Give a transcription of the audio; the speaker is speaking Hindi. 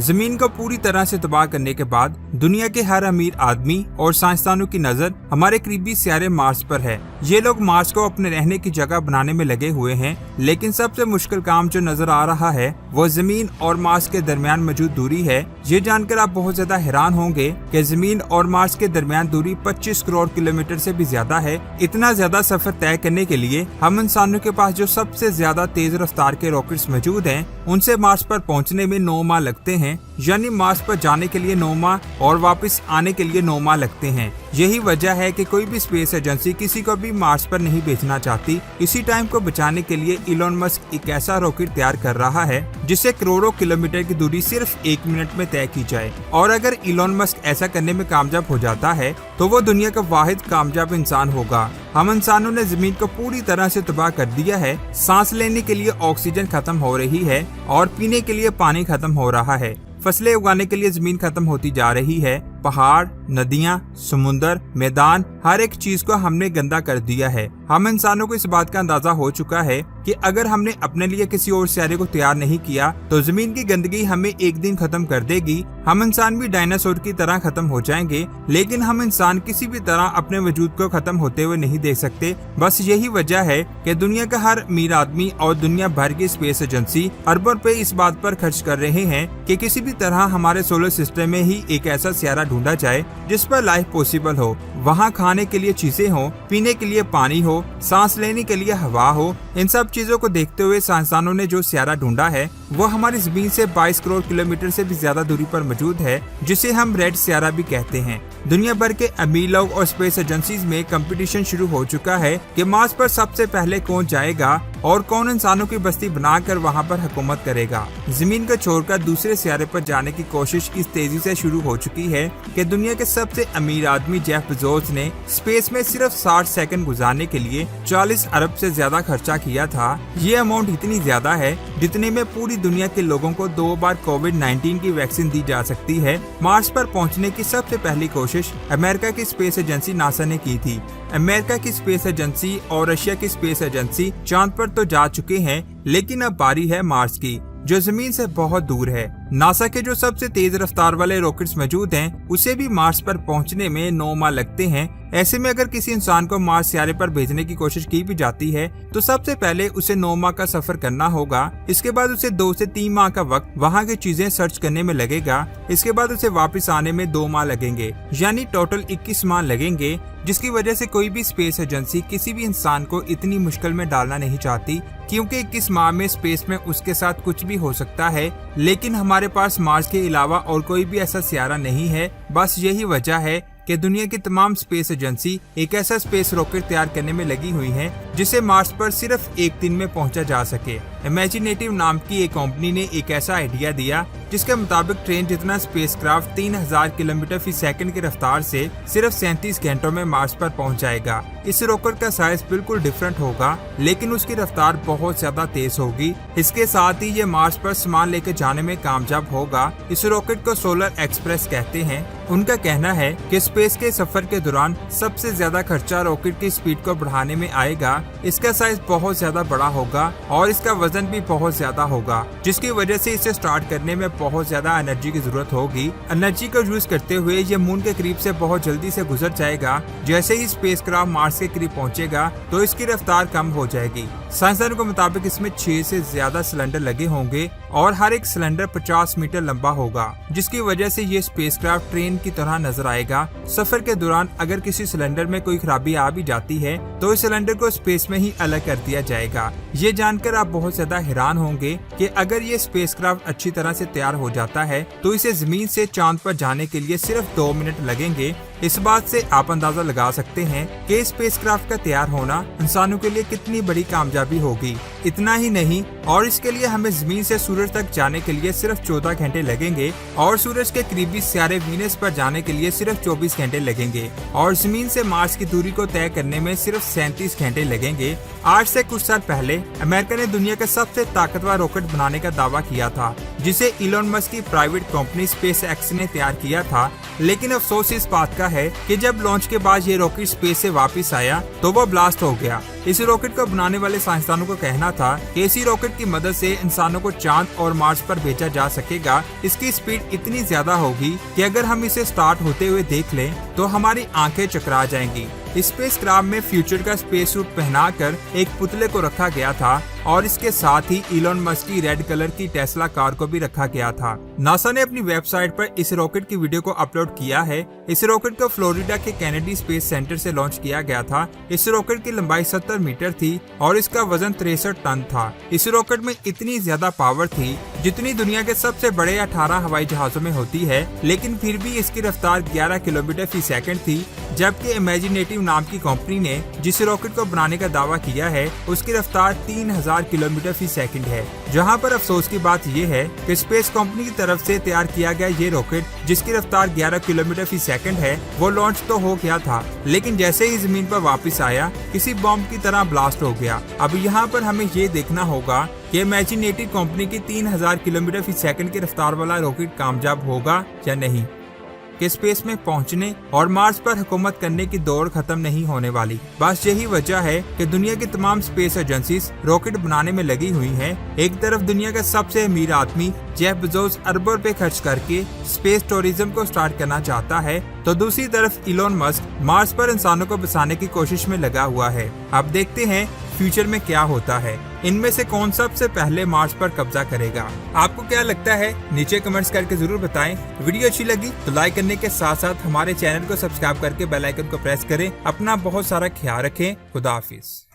जमीन को पूरी तरह से तबाह करने के बाद दुनिया के हर अमीर आदमी और साइंसदानों की नजर हमारे करीबी सियारे मार्स पर है। ये लोग मार्स को अपने रहने की जगह बनाने में लगे हुए हैं, लेकिन सबसे मुश्किल काम जो नजर आ रहा है वो जमीन और मार्स के दरमियान मौजूद दूरी है। ये जानकर आप बहुत ज्यादा हैरान होंगे कि जमीन और मार्स के दरमियान दूरी 25 करोड़ किलोमीटर से भी ज्यादा है। इतना ज्यादा सफर तय करने के लिए हम इंसानों के पास जो सबसे ज्यादा तेज रफ्तार के रॉकेट्स मौजूद हैं, उनसे मार्स पर पहुंचने में 9 माह लगते हैं। यानी मार्स पर जाने के लिए 9 माह और वापस आने के लिए 9 माह लगते हैं। यही वजह है कि कोई भी स्पेस एजेंसी किसी को भी मार्स पर नहीं भेजना चाहती। इसी टाइम को बचाने के लिए इलॉन मस्क एक ऐसा रॉकेट तैयार कर रहा है जिससे करोड़ों किलोमीटर की दूरी सिर्फ 1 मिनट में तय की जाए। और अगर इलॉन मस्क ऐसा करने में कामयाब हो जाता है तो वो दुनिया का वाहिद कामयाब इंसान होगा। हम इंसानों ने जमीन को पूरी तरह से तबाह कर दिया है। सांस लेने के लिए ऑक्सीजन खत्म हो रही है और पीने के लिए पानी खत्म हो रहा है। फसलें उगाने के लिए जमीन खत्म होती जा रही है। पहाड़, नदियां, समुंदर, मैदान, हर एक चीज को हमने गंदा कर दिया है। हम इंसानों को इस बात का अंदाजा हो चुका है कि अगर हमने अपने लिए किसी और सियारे को तैयार नहीं किया तो जमीन की गंदगी हमें एक दिन खत्म कर देगी। हम इंसान भी डायनासोर की तरह खत्म हो जाएंगे, लेकिन हम इंसान किसी भी तरह अपने वजूद को खत्म होते हुए नहीं देख सकते। बस यही वजह है कि दुनिया का हर अमीर आदमी और दुनिया भर की स्पेस एजेंसी अरबों रुपए इस बात पर खर्च कर रहे हैं कि किसी भी तरह हमारे सोलर सिस्टम में ही एक ऐसा सियारा ढूंढा जाए जिस पर लाइफ पॉसिबल हो। वहाँ खाने के लिए चीजें हो, पीने के लिए पानी हो, सांस लेने के लिए हवा हो। इन सब चीजों को देखते हुए साइंसदानों ने जो सियारा ढूंढा है वो हमारी जमीन से 22 करोड़ किलोमीटर से भी ज्यादा दूरी पर मौजूद है, जिसे हम रेड सियारा भी कहते हैं। दुनिया भर के अमीर लोग और स्पेस एजेंसीज में कंपटीशन शुरू हो चुका है कि मार्स पर सबसे पहले कौन जाएगा और कौन इंसानों की बस्ती बनाकर वहां पर हुकूमत करेगा। जमीन को छोड़कर दूसरे सियारे पर जाने की कोशिश इस तेजी से शुरू हो चुकी है कि दुनिया के सबसे अमीर आदमी जेफ बेजोस ने स्पेस में सिर्फ 60 सेकंड गुजारने के लिए 40 अरब से ज्यादा खर्चा किया था। ये अमाउंट इतनी ज्यादा है जितने में पूरी दुनिया के लोगों को 2 बार कोविड-19 की वैक्सीन दी जा सकती है। मार्स पर पहुंचने की सबसे पहली कोशिश अमेरिका की स्पेस एजेंसी नासा ने की थी। अमेरिका की स्पेस एजेंसी और रशिया की स्पेस एजेंसी चांद पर तो जा चुके हैं, लेकिन अब बारी है मार्स की, जो जमीन से बहुत दूर है। नासा के जो सबसे तेज रफ्तार वाले रॉकेट्स मौजूद हैं, उसे भी मार्स पर पहुंचने में 9 माह लगते हैं। ऐसे में अगर किसी इंसान को मार्स सियारे पर भेजने की कोशिश की भी जाती है तो सबसे पहले उसे 9 माह का सफर करना होगा। इसके बाद उसे 2 से 3 माह का वक्त वहां की चीजें सर्च करने में लगेगा। इसके बाद उसे वापस आने में 2 माह लगेंगे, यानी टोटल 21 माह लगेंगे, जिसकी वजह से कोई भी स्पेस एजेंसी किसी भी इंसान को इतनी मुश्किल में डालना नहीं चाहती, क्योंकि 21 माह में स्पेस में उसके साथ कुछ भी हो सकता है। लेकिन हमारे पास मार्स के अलावा और कोई भी ऐसा सियारा नहीं है। बस यही वजह है कि दुनिया की तमाम स्पेस एजेंसी एक ऐसा स्पेस रॉकेट तैयार करने में लगी हुई है जिसे मार्स पर सिर्फ 1 दिन में पहुंचा जा सके। इमेजिनेटिव नाम की एक कंपनी ने एक ऐसा आइडिया दिया जिसके मुताबिक ट्रेन जितना स्पेसक्राफ्ट 3000 किलोमीटर फी सेकंड की रफ्तार से सिर्फ 37 घंटों में मार्स पर पहुंच जाएगा। इस रॉकेट का साइज बिल्कुल डिफरेंट होगा, लेकिन उसकी रफ्तार बहुत ज्यादा तेज होगी। इसके साथ ही ये मार्स पर सामान लेकर जाने में कामयाब होगा। इस रॉकेट को सोलर एक्सप्रेस कहते हैं। उनका कहना है कि स्पेस के सफर के दौरान सबसे ज्यादा खर्चा रॉकेट की स्पीड को बढ़ाने में आएगा। इसका साइज बहुत ज्यादा बड़ा होगा और इसका वजन भी बहुत ज्यादा होगा, जिसकी वजह से इसे स्टार्ट करने में बहुत ज्यादा एनर्जी की जरूरत होगी। एनर्जी को यूज करते हुए ये मून के करीब से बहुत जल्दी से गुजर जाएगा। जैसे ही स्पेसक्राफ्ट मार्स के करीब पहुंचेगा तो इसकी रफ्तार कम हो जाएगी। साइंसदानों के मुताबिक इसमें 6 से ज्यादा सिलेंडर लगे होंगे और हर एक सिलेंडर 50 मीटर लंबा होगा, जिसकी वजह से ये स्पेसक्राफ्ट ट्रेन की तरह नजर आएगा। सफर के दौरान अगर किसी सिलेंडर में कोई खराबी आ भी जाती है तो इस सिलेंडर को स्पेस में ही अलग कर दिया जाएगा। ये जानकर आप बहुत ज्यादा हैरान होंगे कि अगर ये स्पेसक्राफ्ट अच्छी तरह से तैयार हो जाता है तो इसे जमीन से चांद पर जाने के लिए सिर्फ 2 मिनट लगेंगे। इस बात से आप अंदाजा लगा सकते हैं कि स्पेसक्राफ्ट का तैयार होना इंसानों के लिए कितनी बड़ी कामयाबी होगी। इतना ही नहीं, और इसके लिए हमें जमीन से सूरज तक जाने के लिए सिर्फ 14 घंटे लगेंगे और सूरज के करीबी सियारे वीनस पर जाने के लिए सिर्फ 24 घंटे लगेंगे और जमीन से मार्स की दूरी को तय करने में सिर्फ 37 घंटे लगेंगे। आज से कुछ साल पहले अमेरिका ने दुनिया का सबसे ताकतवर रॉकेट बनाने का दावा किया था, जिसे इलॉन मस्क की प्राइवेट कंपनी स्पेस एक्स ने तैयार किया था। लेकिन अफसोस इस बात का है कि जब लॉन्च के बाद ये रॉकेट स्पेस से वापस आया तो वो ब्लास्ट हो गया। इस रॉकेट को बनाने वाले साइंसदानों का कहना था कि इसी रॉकेट की मदद से इंसानों को चांद और मार्स पर भेजा जा सकेगा। इसकी स्पीड इतनी ज्यादा होगी कि अगर हम इसे स्टार्ट होते हुए देख लें तो हमारी आंखें चकरा जाएंगी। स्पेसक्राफ्ट में फ्यूचर का स्पेस सूट पहनाकर एक पुतले को रखा गया था और इसके साथ ही इलॉन मस्क की रेड कलर की टेस्ला कार को भी रखा गया था। नासा ने अपनी वेबसाइट पर इस रॉकेट की वीडियो को अपलोड किया है। इस रॉकेट को फ्लोरिडा के केनेडी स्पेस सेंटर से लॉन्च किया गया था। इस रॉकेट की लंबाई 70 मीटर थी और इसका वजन 63 टन था। इस रॉकेट में इतनी ज्यादा पावर थी जितनी दुनिया के सबसे बड़े 18 हवाई जहाजों में होती है, लेकिन फिर भी इसकी रफ्तार 11 किलोमीटर फी सेकंड थी। जबकि इमेजिनेटिव नाम की कंपनी ने जिस रॉकेट को बनाने का दावा किया है उसकी रफ्तार 3000 किलोमीटर फी सेकंड है। जहां पर अफसोस की बात यह है कि स्पेस कंपनी की तरफ से तैयार किया गया ये रॉकेट जिसकी रफ्तार 11 किलोमीटर फी सेकंड है वो लॉन्च तो हो गया था, लेकिन जैसे ही जमीन पर वापस आया किसी बॉम्ब की तरह ब्लास्ट हो गया। अब यहाँ पर हमें ये देखना होगा कि इमेजिनेटिव कंपनी की 3000 किलोमीटर फी सेकंड की रफ्तार वाला रॉकेट कामयाब होगा या नहीं, कि स्पेस में पहुंचने और मार्स पर हुकूमत करने की दौड़ खत्म नहीं होने वाली। बस यही वजह है कि दुनिया की तमाम स्पेस एजेंसीज रॉकेट बनाने में लगी हुई हैं। एक तरफ दुनिया का सबसे अमीर आदमी जेफ बेजोस अरबों रुपए खर्च करके स्पेस टूरिज्म को स्टार्ट करना चाहता है, तो दूसरी तरफ इलॉन मस्क मार्स पर इंसानों को बसाने की कोशिश में लगा हुआ है। अब देखते हैं फ्यूचर में क्या होता है, इनमें से कौन सबसे पहले मार्स पर कब्जा करेगा। आपको क्या लगता है नीचे कमेंट्स करके जरूर बताएं। वीडियो अच्छी लगी तो लाइक करने के साथ साथ हमारे चैनल को सब्सक्राइब करके बेल आइकन को प्रेस करें। अपना बहुत सारा ख्याल रखें। खुदा हाफिज।